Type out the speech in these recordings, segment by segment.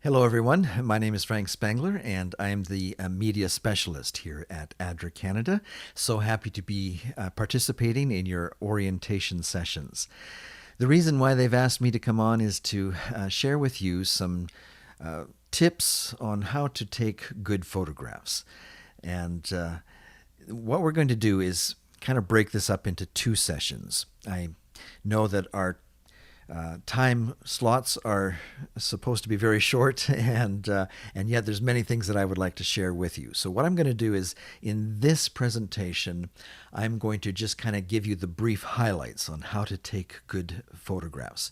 Hello, everyone. My name is Frank Spangler, and I am the media specialist here at ADRA Canada. So happy to be participating in your orientation sessions. The reason why they've asked me to come on is to share with you some tips on how to take good photographs. And what we're going to do is kind of break this up into two sessions. I know that our time slots are supposed to be very short, and yet there's many things that I would like to share with you. So what I'm going to do is, in this presentation, I'm going to just kind of give you the brief highlights on how to take good photographs,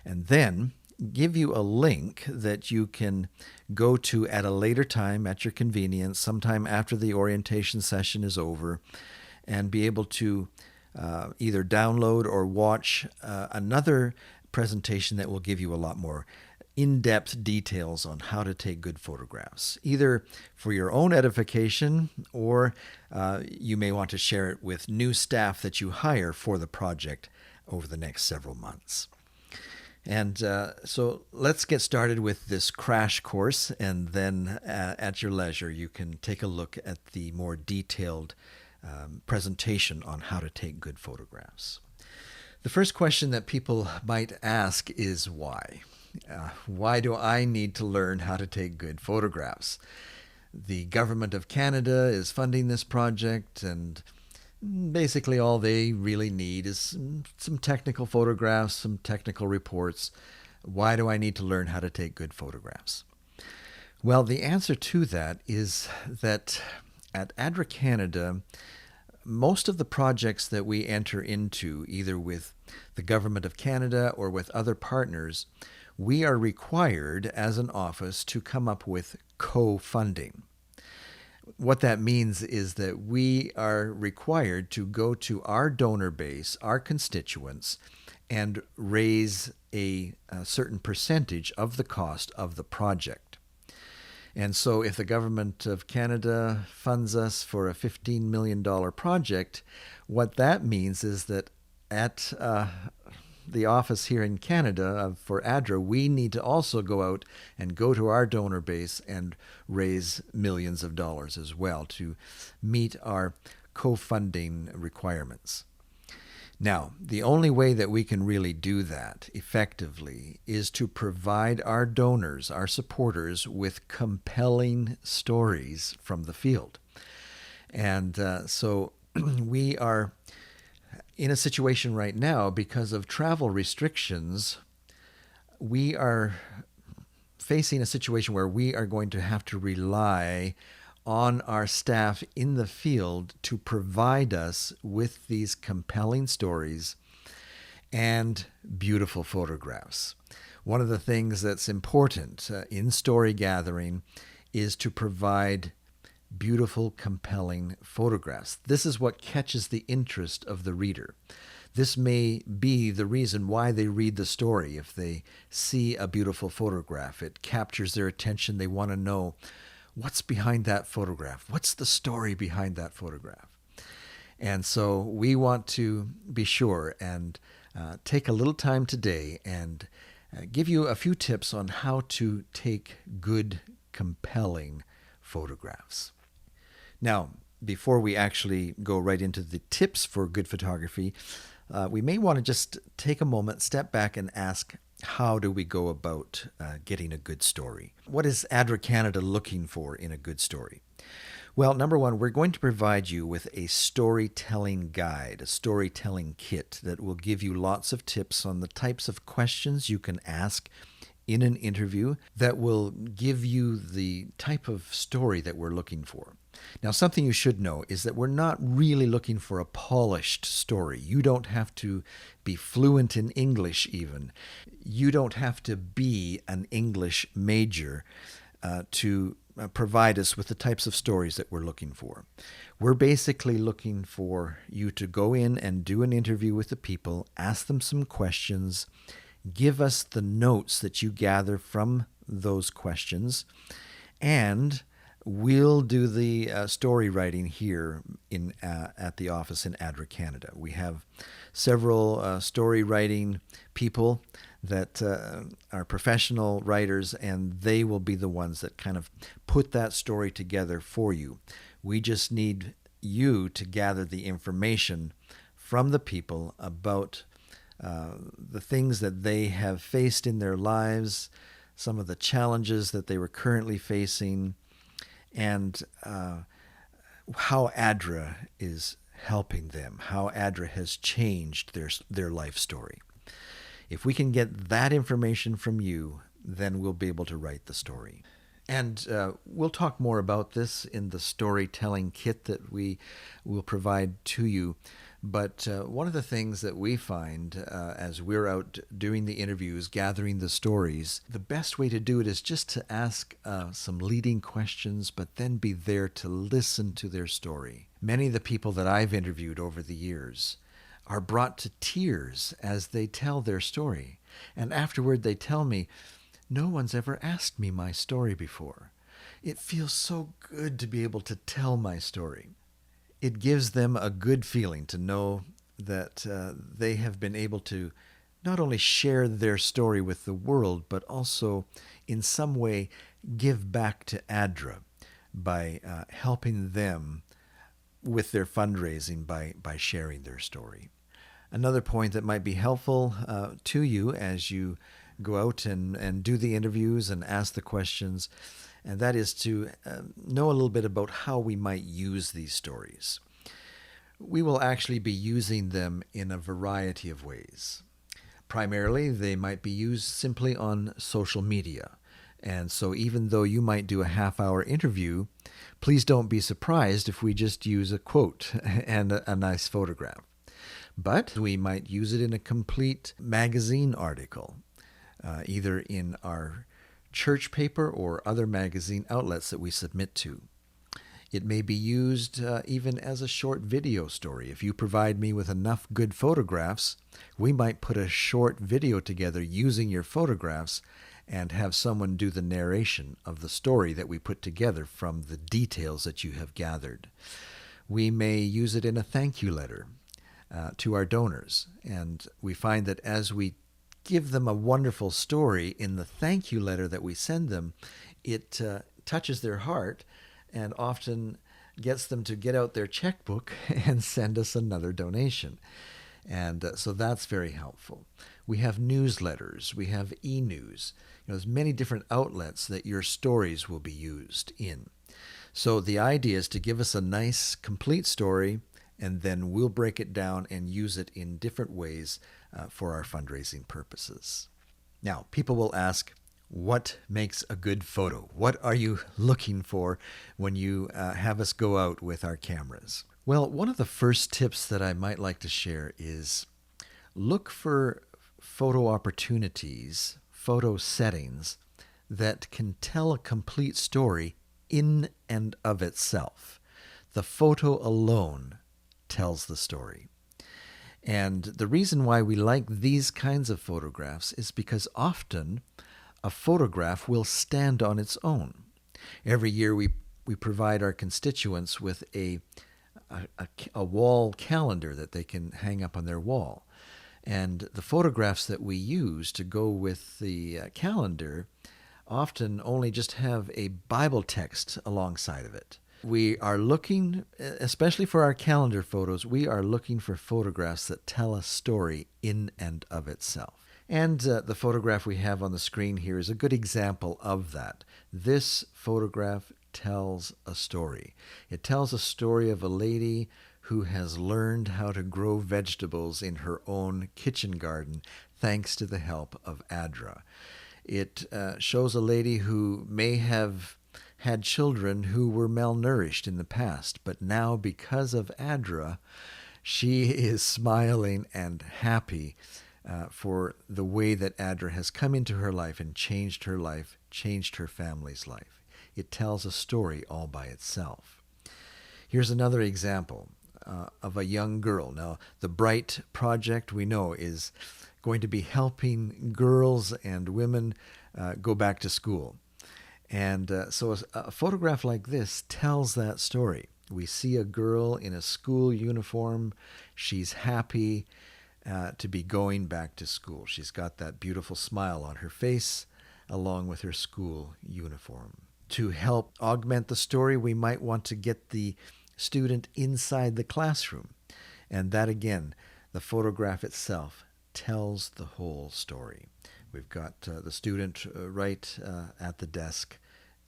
and then give you a link that you can go to at a later time at your convenience, sometime after the orientation session is over, and be able to either download or watch another presentation that will give you a lot more in-depth details on how to take good photographs, either for your own edification or you may want to share it with new staff that you hire for the project over the next several months. And so let's get started with this crash course, and then at your leisure, you can take a look at the more detailed presentation on how to take good photographs. The first question that people might ask is why? Why do I need to learn how to take good photographs? The Government of Canada is funding this project, and basically all they really need is some technical photographs, some technical reports. Why do I need to learn how to take good photographs? Well, the answer to that is that at ADRA Canada, most of the projects that we enter into, either with the Government of Canada or with other partners, we are required as an office to come up with co-funding. What that means is that we are required to go to our donor base, our constituents, and raise a certain percentage of the cost of the project. And so if the Government of Canada funds us for a $15 million project, what that means is that at the office here in Canada for ADRA, we need to also go out and go to our donor base and raise millions of dollars as well to meet our co-funding requirements. Now, the only way that we can really do that effectively is to provide our donors, our supporters, with compelling stories from the field. And so we are in a situation right now because of travel restrictions. We are facing a situation where we are going to have to rely on our staff in the field to provide us with these compelling stories and beautiful photographs. One of the things that's important in story gathering is to provide beautiful, compelling photographs. This is what catches the interest of the reader. This may be the reason why they read the story. If they see a beautiful photograph, it captures their attention. They want to know, what's behind that photograph? What's the story behind that photograph? And so we want to be sure and take a little time today and give you a few tips on how to take good, compelling photographs. Now, before we actually go right into the tips for good photography, we may want to just take a moment, step back, and ask, how do we go about getting a good story? What is ADRA Canada looking for in a good story? Well, number one, we're going to provide you with a storytelling guide, a storytelling kit that will give you lots of tips on the types of questions you can ask in an interview that will give you the type of story that we're looking for. Now, something you should know is that we're not really looking for a polished story. You don't have to be fluent in English even. You don't have to be an English major to provide us with the types of stories that we're looking for. We're basically looking for you to go in and do an interview with the people, ask them some questions, give us the notes that you gather from those questions, and we'll do the story writing here at the office in ADRA Canada. We have several story writing people that are professional writers, and they will be the ones that kind of put that story together for you. We just need you to gather the information from the people about the things that they have faced in their lives, some of the challenges that they were currently facing, and how ADRA is helping them, how ADRA has changed their life story. If we can get that information from you, then we'll be able to write the story. And we'll talk more about this in the storytelling kit that we will provide to you. But one of the things that we find as we're out doing the interviews, gathering the stories, the best way to do it is just to ask some leading questions, but then be there to listen to their story. Many of the people that I've interviewed over the years are brought to tears as they tell their story. And afterward they tell me, no one's ever asked me my story before. It feels so good to be able to tell my story. It gives them a good feeling to know that they have been able to not only share their story with the world, but also in some way give back to ADRA by helping them with their fundraising by sharing their story. Another point that might be helpful to you as you go out and do the interviews and ask the questions, and that is to know a little bit about how we might use these stories. We will actually be using them in a variety of ways. Primarily, they might be used simply on social media. And so even though you might do a half-hour interview, please don't be surprised if we just use a quote and a nice photograph. But we might use it in a complete magazine article, either in our church paper or other magazine outlets that we submit to. It may be used even as a short video story. If you provide me with enough good photographs, we might put a short video together using your photographs and have someone do the narration of the story that we put together from the details that you have gathered. We may use it in a thank you letter to our donors, and we find that as we give them a wonderful story in the thank you letter that we send them, it touches their heart and often gets them to get out their checkbook and send us another donation. And so that's very helpful. We have newsletters, we have e-news. There's many different outlets that your stories will be used in. So the idea is to give us a nice, complete story, and then we'll break it down and use it in different ways for our fundraising purposes. Now, people will ask, what makes a good photo? What are you looking for when you have us go out with our cameras? Well, one of the first tips that I might like to share is look for photo opportunities, photo settings that can tell a complete story in and of itself. The photo alone tells the story. And the reason why we like these kinds of photographs is because often a photograph will stand on its own. Every year we provide our constituents with a wall calendar that they can hang up on their wall. And the photographs that we use to go with the calendar often only just have a Bible text alongside of it. We are looking, especially for our calendar photos, we are looking for photographs that tell a story in and of itself. And the photograph we have on the screen here is a good example of that. This photograph tells a story. It tells a story of a lady who has learned how to grow vegetables in her own kitchen garden thanks to the help of ADRA. It shows a lady who may have had children who were malnourished in the past, but now because of ADRA, she is smiling and happy for the way that ADRA has come into her life and changed her life, changed her family's life. It tells a story all by itself. Here's another example of a young girl. Now, the Bright Project, we know, is going to be helping girls and women go back to school. And so a photograph like this tells that story. We see a girl in a school uniform. She's happy. to be going back to school. She's got that beautiful smile on her face along with her school uniform. To help augment the story, we might want to get the student inside the classroom. And that again, the photograph itself tells the whole story. We've got the student right at the desk,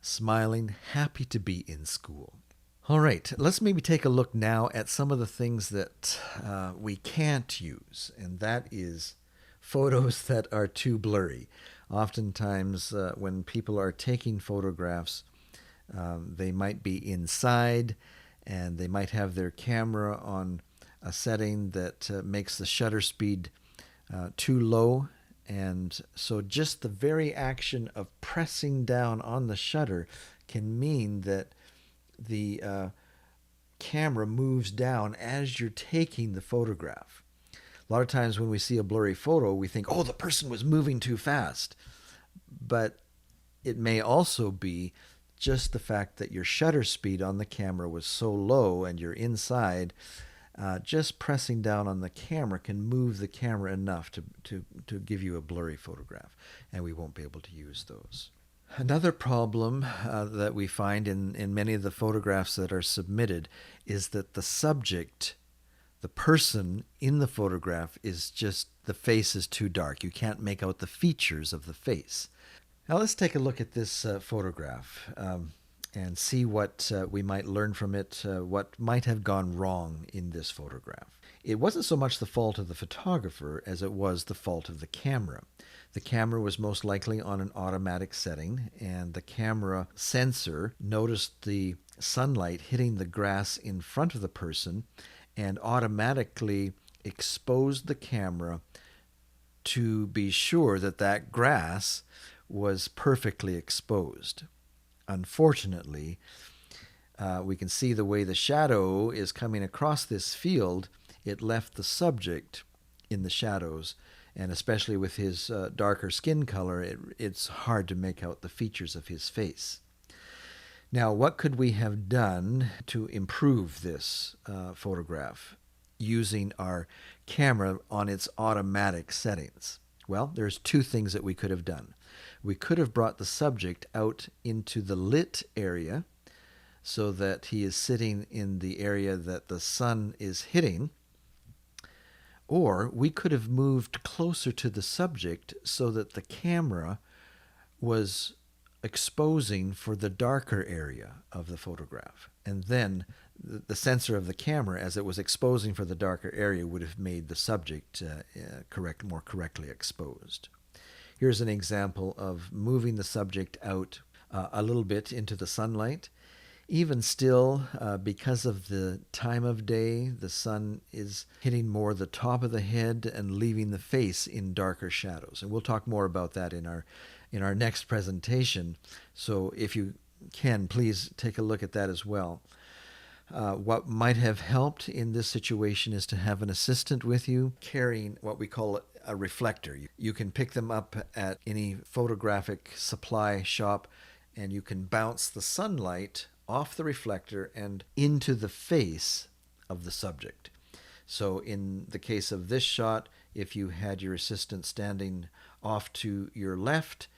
smiling, happy to be in school. All right, let's maybe take a look now at some of the things that we can't use, and that is photos that are too blurry. Oftentimes, when people are taking photographs, they might be inside and they might have their camera on a setting that makes the shutter speed too low. And so just the very action of pressing down on the shutter can mean that the camera moves down as you're taking the photograph. A lot of times when we see a blurry photo, we think, oh, the person was moving too fast. But it may also be just the fact that your shutter speed on the camera was so low and you're inside. Just pressing down on the camera can move the camera enough to give you a blurry photograph, and we won't be able to use those. Another problem that we find in many of the photographs that are submitted is that the subject, the person in the photograph, is just, the face is too dark. You can't make out the features of the face. Now let's take a look at this photograph and see what we might learn from it, what might have gone wrong in this photograph. It wasn't so much the fault of the photographer as it was the fault of the camera. The camera was most likely on an automatic setting, and the camera sensor noticed the sunlight hitting the grass in front of the person and automatically exposed the camera to be sure that that grass was perfectly exposed. Unfortunately, we can see the way the shadow is coming across this field. It left the subject in the shadows, and especially with his darker skin color, it's hard to make out the features of his face. Now, what could we have done to improve this photograph using our camera on its automatic settings? Well, there's two things that we could have done. We could have brought the subject out into the lit area so that he is sitting in the area that the sun is hitting, or we could have moved closer to the subject so that the camera was exposing for the darker area of the photograph. And then the sensor of the camera, as it was exposing for the darker area, would have made the subject more correctly exposed. Here's an example of moving the subject out a little bit into the sunlight. Even still, because of the time of day, the sun is hitting more the top of the head and leaving the face in darker shadows. And we'll talk more about that in our next presentation. So if you can, please take a look at that as well. What might have helped in this situation is to have an assistant with you carrying what we call a reflector. You can pick them up at any photographic supply shop, and you can bounce the sunlight off the reflector and into the face of the subject. So in the case of this shot, if you had your assistant standing off to your left,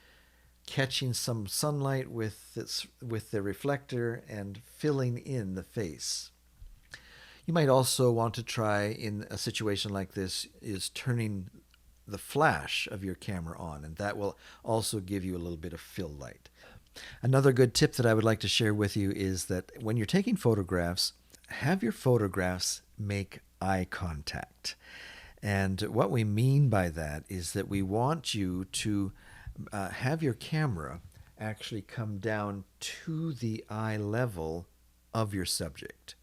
catching some sunlight with the reflector and filling in the face. You might also want to try, in a situation like this, is turning the flash of your camera on, and that will also give you a little bit of fill light. Another good tip that I would like to share with you is that when you're taking photographs, have your photographs make eye contact. And what we mean by that is that we want you to have your camera actually come down to the eye level of your subject.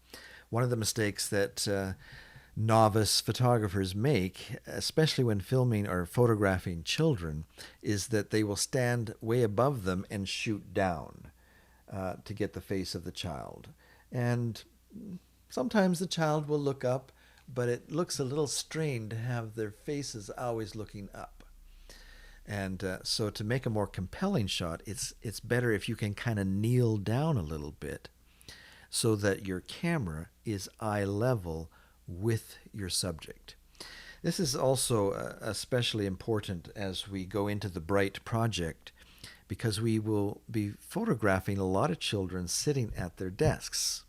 One of the mistakes that novice photographers make, especially when filming or photographing children, is that they will stand way above them and shoot down to get the face of the child. And sometimes the child will look up, but it looks a little strained to have their faces always looking up. And so to make a more compelling shot, it's better if you can kind of kneel down a little bit so that your camera is eye level with your subject. This is also especially important as we go into the Bright project because we will be photographing a lot of children sitting at their desks.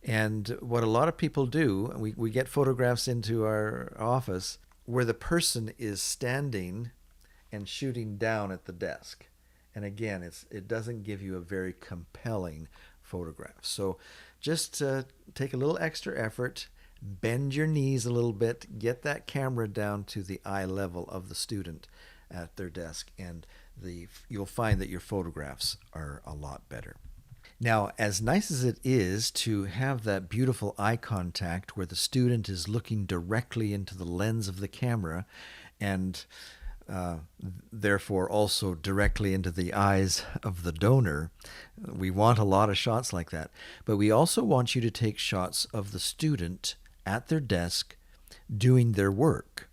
And what a lot of people do, we get photographs into our office where the person is standing and shooting down at the desk. And again, it doesn't give you a very compelling photograph. So just take a little extra effort, bend your knees a little bit, get that camera down to the eye level of the student at their desk, and you'll find that your photographs are a lot better. Now, as nice as it is to have that beautiful eye contact where the student is looking directly into the lens of the camera and therefore also directly into the eyes of the donor, we want a lot of shots like that. But we also want you to take shots of the student at their desk doing their work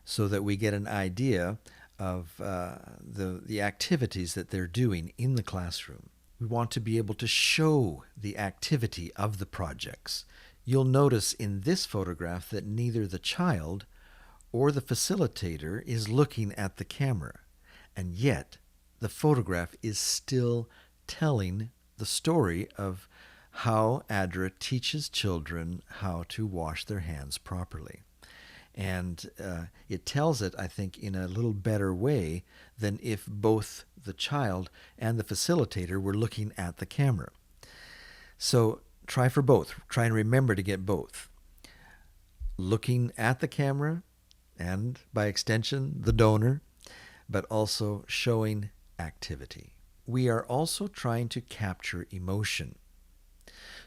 so that we get an idea of the activities that they're doing in the classroom. We want to be able to show the activity of the projects. You'll notice in this photograph that neither the child or the facilitator is looking at the camera, and yet the photograph is still telling the story of how ADRA teaches children how to wash their hands properly. And it tells it, I think, in a little better way than if both the child and the facilitator were looking at the camera. So try for both. Try and remember to get both. Looking at the camera and, by extension, the donor, but also showing activity. We are also trying to capture emotion.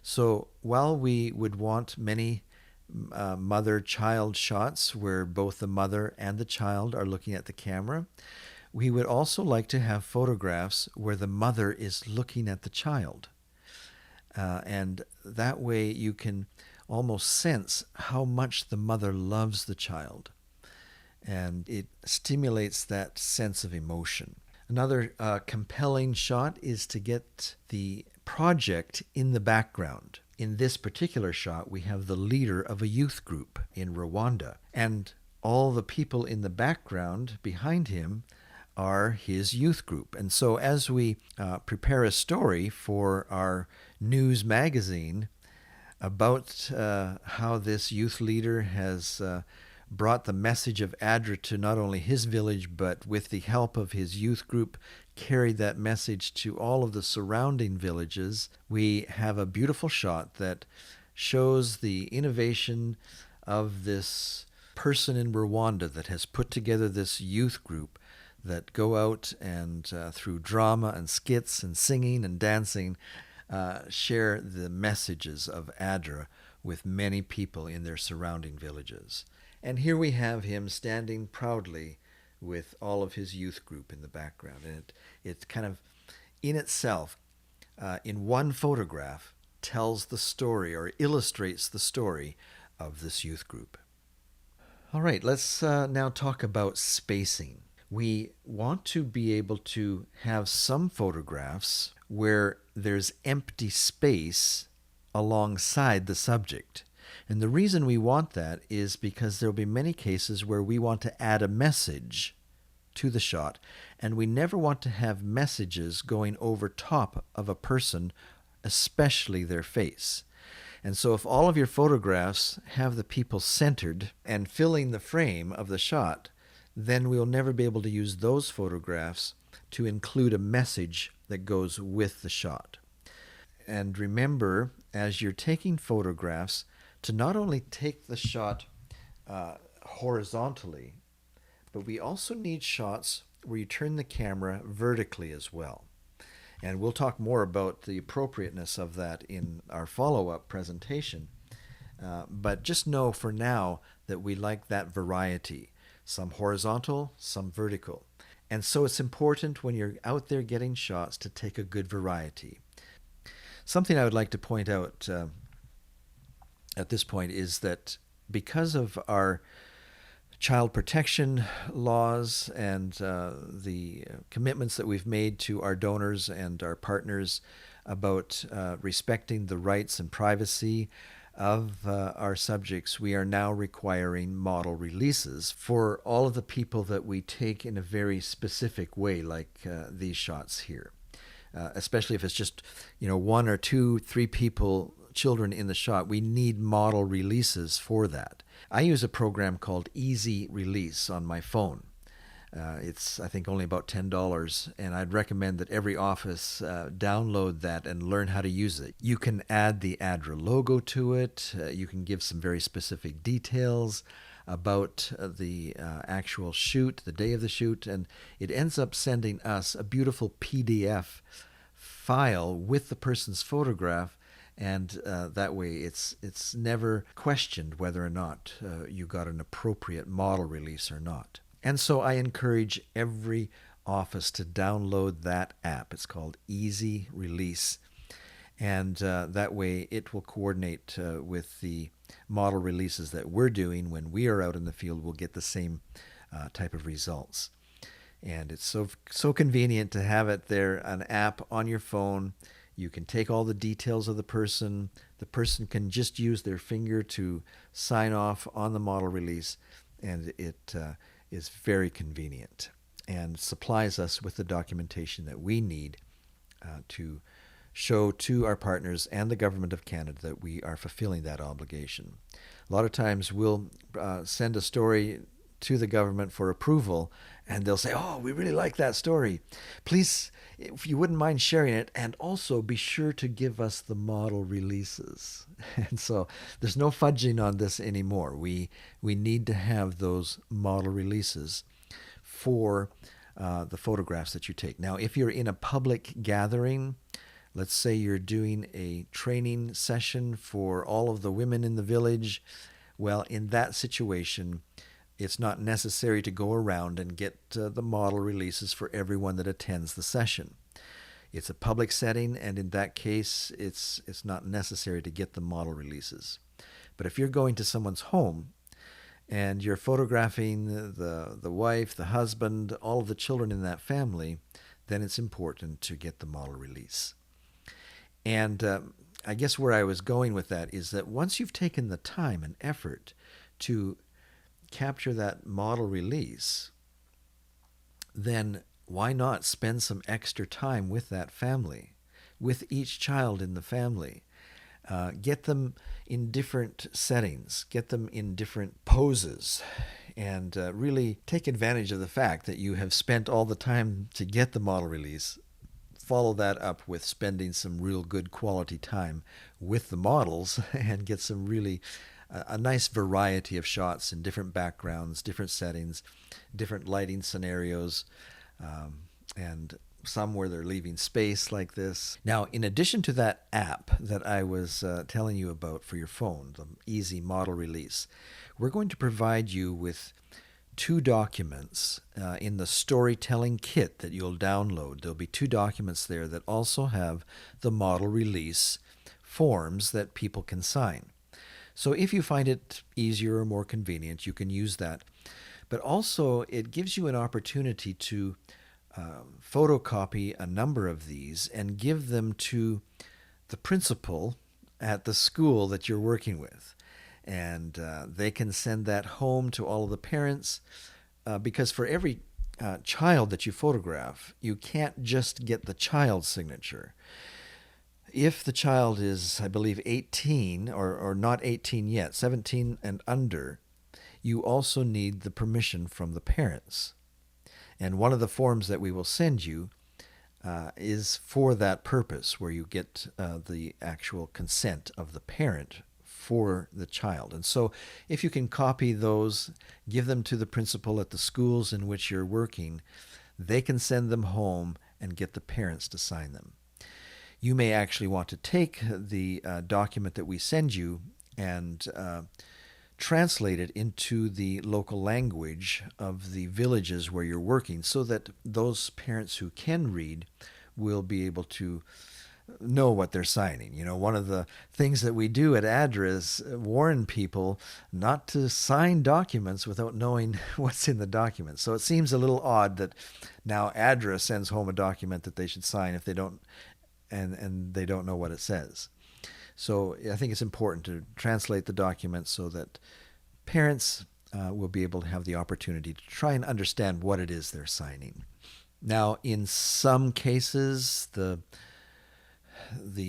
So while we would want many mother-child shots where both the mother and the child are looking at the camera, we would also like to have photographs where the mother is looking at the child. And that way you can almost sense how much the mother loves the child. And it stimulates that sense of emotion. Another compelling shot is to get the project in the background. In this particular shot, we have the leader of a youth group in Rwanda, and all the people in the background behind him are his youth group. And so as we prepare a story for our news magazine about how this youth leader has brought the message of ADRA to not only his village, but with the help of his youth group, carried that message to all of the surrounding villages, we have a beautiful shot that shows the innovation of this person in Rwanda that has put together this youth group that go out and through drama and skits and singing and dancing, share the messages of ADRA with many people in their surrounding villages. And here we have him standing proudly with all of his youth group in the background. And it kind of, in itself, in one photograph, tells the story or illustrates the story of this youth group. All right, let's now talk about spacing. We want to be able to have some photographs where there's empty space alongside the subject. And the reason we want that is because there will be many cases where we want to add a message to the shot, and we never want to have messages going over top of a person, especially their face. And so if all of your photographs have the people centered and filling the frame of the shot, then we'll never be able to use those photographs to include a message that goes with the shot. And remember, as you're taking photographs, to not only take the shot horizontally, but we also need shots where you turn the camera vertically as well. And we'll talk more about the appropriateness of that in our follow-up presentation. But just know for now that we like that variety, some horizontal, some vertical. And so it's important when you're out there getting shots to take a good variety. Something I would like to point out at this point is that because of our child protection laws and the commitments that we've made to our donors and our partners about respecting the rights and privacy of our subjects, we are now requiring model releases for all of the people that we take in a very specific way, like these shots here. Especially if it's just, one or two, three people, children in the shot, we need model releases for that. I use a program called Easy Release on my phone. It's, I think, only about $10, and I'd recommend that every office download that and learn how to use it. You can add the ADRA logo to it. You can give some very specific details about the actual shoot, the day of the shoot, and it ends up sending us a beautiful PDF file with the person's photograph, and that way it's never questioned whether or not you got an appropriate model release or not. And so I encourage every office to download that app. It's called Easy Release. And that way it will coordinate with the model releases that we're doing when we are out in the field. We'll get the same type of results. And it's so convenient to have it there, an app on your phone. You can take all the details of the person. The person can just use their finger to sign off on the model release, and it is very convenient and supplies us with the documentation that we need to show to our partners and the Government of Canada that we are fulfilling that obligation. A lot of times we'll send a story to the government for approval, and they'll say, "Oh, we really like that story. Please, if you wouldn't mind sharing it, and also be sure to give us the model releases." And so there's no fudging on this anymore. We need to have those model releases for the photographs that you take. Now, if you're in a public gathering, let's say you're doing a training session for all of the women in the village, well, in that situation, it's not necessary to go around and get the model releases for everyone that attends the session. It's a public setting, and in that case, it's not necessary to get the model releases. But if you're going to someone's home and you're photographing the wife, the husband, all of the children in that family, then it's important to get the model release. And I guess where I was going with that is that once you've taken the time and effort to capture that model release, then why not spend some extra time with that family, with each child in the family? Get them in different settings, get them in different poses, and really take advantage of the fact that you have spent all the time to get the model release. Follow that up with spending some real good quality time with the models and get some really a nice variety of shots in different backgrounds, different settings, different lighting scenarios, and some where they're leaving space like this. Now, in addition to that app that I was telling you about for your phone, the Easy Model Release, we're going to provide you with 2 documents in the storytelling kit that you'll download. There'll be 2 documents there that also have the model release forms that people can sign. So if you find it easier or more convenient, you can use that. But also, it gives you an opportunity to photocopy a number of these and give them to the principal at the school that you're working with. And they can send that home to all of the parents, because for every child that you photograph, you can't just get the child's signature. If the child is, I believe, 18 or not 18 yet, 17 and under, you also need the permission from the parents. And one of the forms that we will send you is for that purpose, where you get the actual consent of the parent for the child. And so if you can copy those, give them to the principal at the schools in which you're working, they can send them home and get the parents to sign them. You may actually want to take the document that we send you and translate it into the local language of the villages where you're working, so that those parents who can read will be able to know what they're signing. You know, one of the things that we do at ADRA is warn people not to sign documents without knowing what's in the document. So it seems a little odd that now ADRA sends home a document that they should sign if they don't, and they don't know what it says. So I think it's important to translate the documents so that parents will be able to have the opportunity to try and understand what it is they're signing. Now, in some cases, the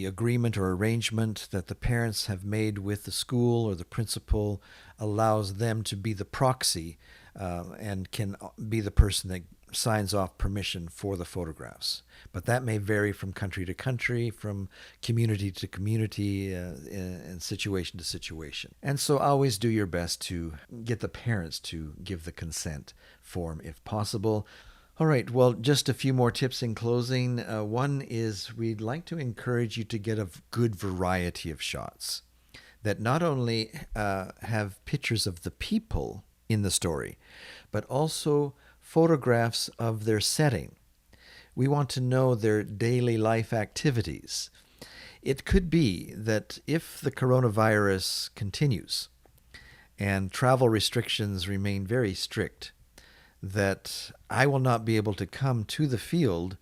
agreement or arrangement that the parents have made with the school or the principal allows them to be the proxy and can be the person that signs off permission for the photographs. But that may vary from country to country, from community to community, and situation to situation. And so always do your best to get the parents to give the consent form if possible. All right, well, just a few more tips in closing. One is we'd like to encourage you to get a good variety of shots that not only have pictures of the people in the story, but also photographs of their setting. We want to know their daily life activities. It could be that if the coronavirus continues and travel restrictions remain very strict, that I will not be able to come to the field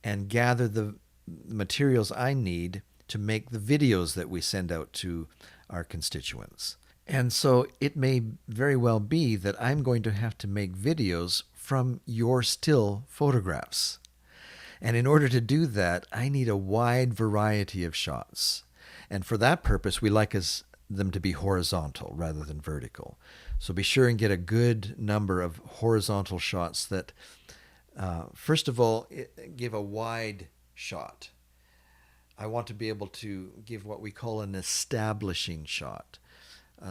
and gather the materials I need to make the videos that we send out to our constituents. And so it may very well be that I'm going to have to make videos from your still photographs. And in order to do that, I need a wide variety of shots. And for that purpose, we like them to be horizontal rather than vertical. So be sure and get a good number of horizontal shots that, first of all, give a wide shot. I want to be able to give what we call an establishing shot.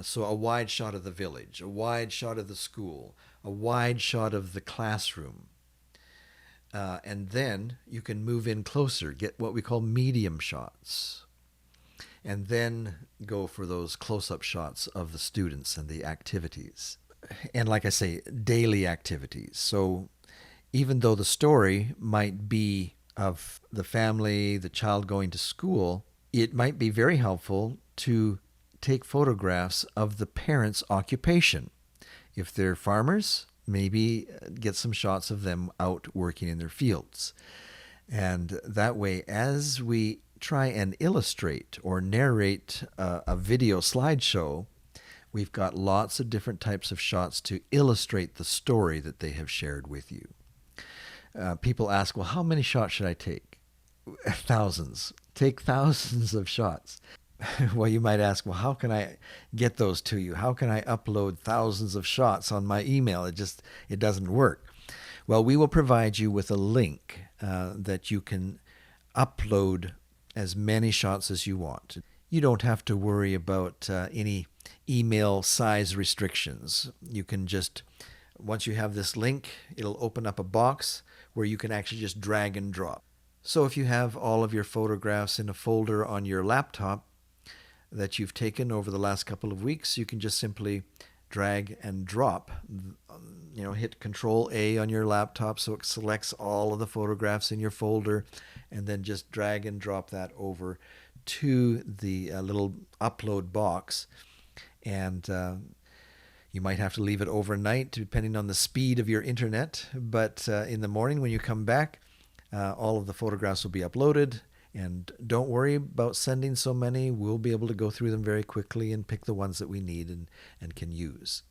So a wide shot of the village, a wide shot of the school, a wide shot of the classroom. And then you can move in closer, get what we call medium shots, and then go for those close-up shots of the students and the activities. And like I say, daily activities. So even though the story might be of the family, the child going to school, it might be very helpful to take photographs of the parents' occupation. If they're farmers, maybe get some shots of them out working in their fields. And that way, as we try and illustrate or narrate a video slideshow, we've got lots of different types of shots to illustrate the story that they have shared with you. People ask, well, how many shots should I take? Thousands. Take thousands of shots. Well, you might ask, well, how can I get those to you? How can I upload thousands of shots on my email? It doesn't work. Well, we will provide you with a link that you can upload as many shots as you want. You don't have to worry about any email size restrictions. You can just, once you have this link, it'll open up a box where you can actually just drag and drop. So if you have all of your photographs in a folder on your laptop that you've taken over the last couple of weeks, you can just simply drag and drop. Hit Control A on your laptop so it selects all of the photographs in your folder, and then just drag and drop that over to the little upload box. And you might have to leave it overnight depending on the speed of your internet, but in the morning when you come back, all of the photographs will be uploaded. And don't worry about sending so many. We'll be able to go through them very quickly and pick the ones that we need and can use.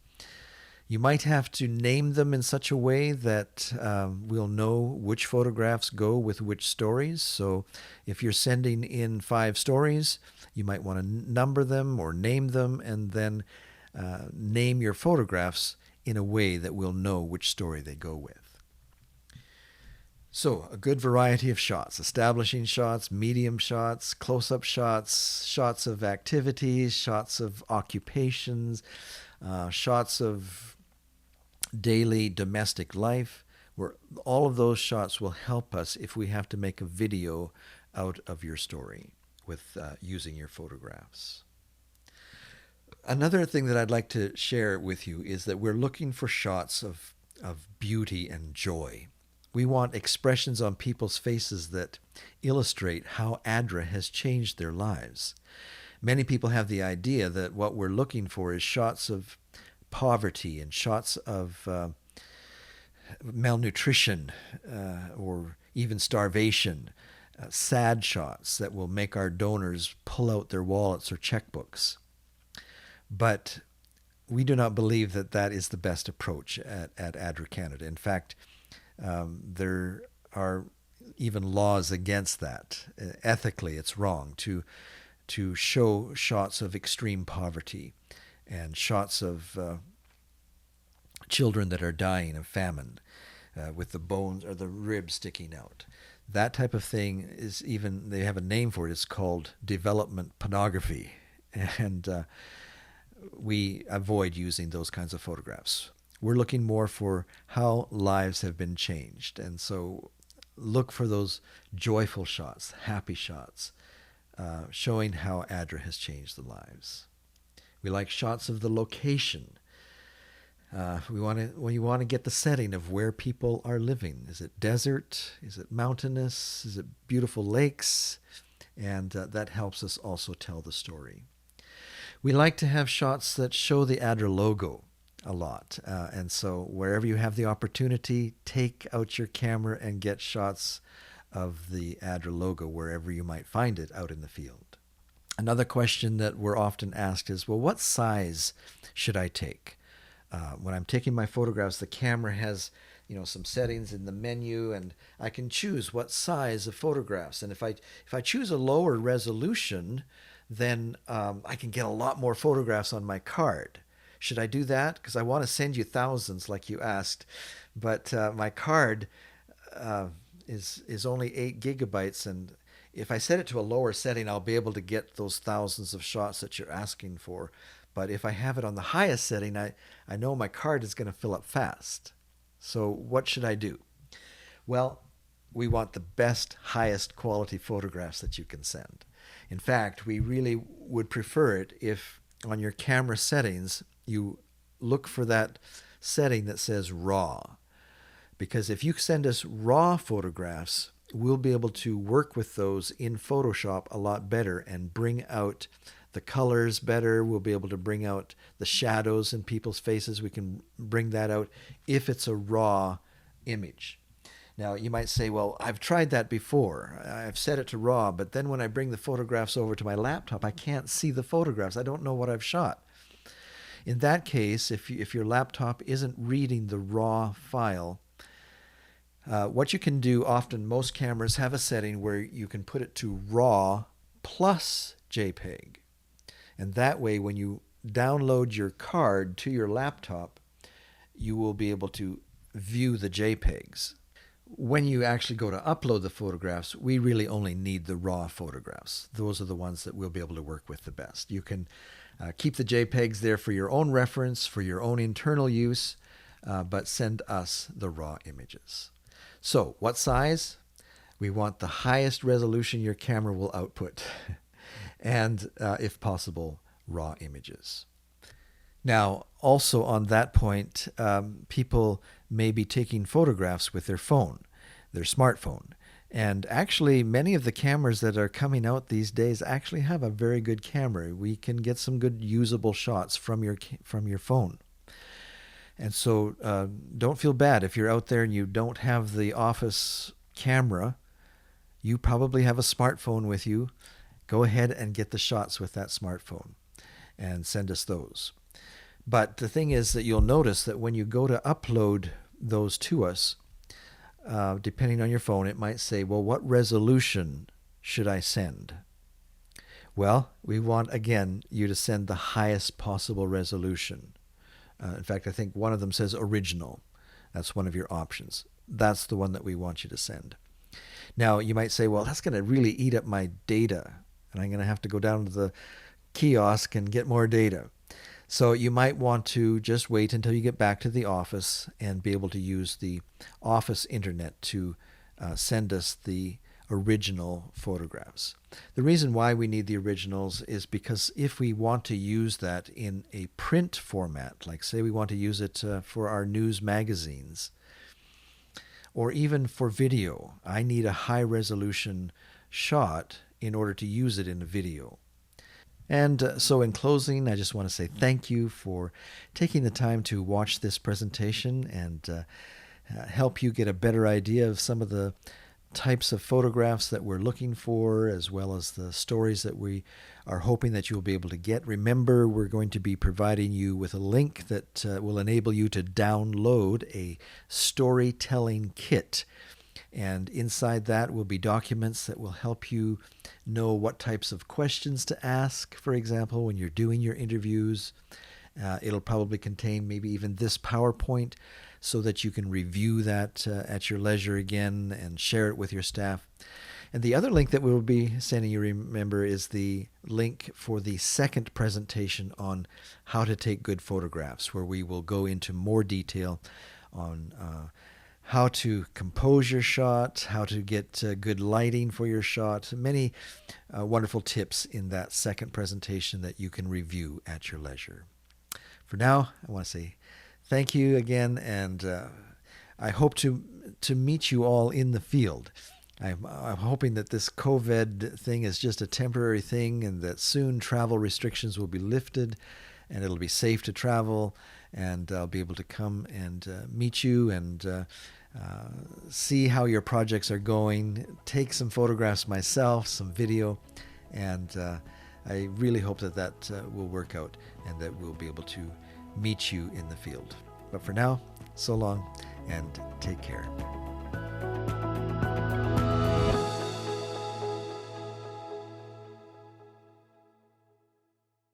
You might have to name them in such a way that we'll know which photographs go with which stories. So if you're sending in 5 stories, you might want to number them or name them, and then name your photographs in a way that we'll know which story they go with. So a good variety of shots: establishing shots, medium shots, close-up shots, shots of activities, shots of occupations, shots of daily domestic life, where all of those shots will help us if we have to make a video out of your story with using your photographs. Another thing that I'd like to share with you is that we're looking for shots of beauty and joy. We want expressions on people's faces that illustrate how ADRA has changed their lives. Many people have the idea that what we're looking for is shots of poverty and shots of malnutrition or even starvation. sad shots that will make our donors pull out their wallets or checkbooks. But we do not believe that that is the best approach at ADRA Canada. In fact, there are even laws against that. Ethically, it's wrong to show shots of extreme poverty and shots of children that are dying of famine with the bones or the ribs sticking out. That type of thing is even, they have a name for it, it's called development pornography. And we avoid using those kinds of photographs. We're looking more for how lives have been changed. And so look for those joyful shots, happy shots, showing how ADRA has changed the lives. We like shots of the location. We want to get the setting of where people are living. Is it desert? Is it mountainous? Is it beautiful lakes? And that helps us also tell the story. We like to have shots that show the ADRA logo a lot. And so wherever you have the opportunity, take out your camera and get shots of the ADRA logo wherever you might find it out in the field. Another question that we're often asked is, well, what size should I take? When I'm taking my photographs, the camera has, some settings in the menu, and I can choose what size of photographs. And if I choose a lower resolution, then I can get a lot more photographs on my card. Should I do that? Because I want to send you thousands, like you asked, but my card is only 8 gigabytes, and if I set it to a lower setting, I'll be able to get those thousands of shots that you're asking for. But if I have it on the highest setting, I know my card is going to fill up fast. So what should I do? Well, we want the best, highest quality photographs that you can send. In fact, we really would prefer it if on your camera settings, you look for that setting that says RAW. Because if you send us RAW photographs, we'll be able to work with those in Photoshop a lot better and bring out the colors better. We'll be able to bring out the shadows in people's faces. We can bring that out if it's a RAW image. Now, you might say, well, I've tried that before. I've set it to RAW, but then when I bring the photographs over to my laptop, I can't see the photographs. I don't know what I've shot. In that case, if your laptop isn't reading the RAW file, what you can do, often most cameras have a setting where you can put it to RAW plus JPEG. And that way, when you download your card to your laptop, you will be able to view the JPEGs. When you actually go to upload the photographs, we really only need the RAW photographs. Those are the ones that we'll be able to work with the best. You can keep the JPEGs there for your own reference, for your own internal use, but send us the RAW images. So, what size? We want the highest resolution your camera will output. And, if possible, RAW images. Now, also on that point, people may be taking photographs with their phone, their smartphone. And actually, many of the cameras that are coming out these days actually have a very good camera. We can get some good usable shots from your phone. And so don't feel bad if you're out there and you don't have the office camera. You probably have a smartphone with you. Go ahead and get the shots with that smartphone and send us those. But the thing is that you'll notice that when you go to upload those to us, depending on your phone, it might say, well, what resolution should I send? Well, we want, again, you to send the highest possible resolution. In fact, I think one of them says original. That's one of your options. That's the one that we want you to send. Now, you might say, well, that's going to really eat up my data, and I'm going to have to go down to the kiosk and get more data. So you might want to just wait until you get back to the office and be able to use the office internet to send us the original photographs. The reason why we need the originals is because if we want to use that in a print format, like say we want to use it for our news magazines, or even for video, I need a high resolution shot in order to use it in a video. And so in closing, I just want to say thank you for taking the time to watch this presentation and help you get a better idea of some of the types of photographs that we're looking for, as well as the stories that we are hoping that you'll be able to get. Remember, we're going to be providing you with a link that will enable you to download a storytelling kit. And inside that will be documents that will help you know what types of questions to ask, for example, when you're doing your interviews. It'll probably contain maybe even this PowerPoint so that you can review that at your leisure again and share it with your staff. And the other link that we'll be sending you, remember, is the link for the second presentation on how to take good photographs, where we will go into more detail on how to compose your shot, how to get good lighting for your shot, many wonderful tips in that second presentation that you can review at your leisure. For now, I want to say thank you again, and I hope to meet you all in the field. I'm hoping that this COVID thing is just a temporary thing, and that soon travel restrictions will be lifted and it'll be safe to travel, and I'll be able to come and meet you and see how your projects are going, take some photographs myself, some video, and I really hope that that will work out and that we'll be able to meet you in the field. But for now, so long and take care.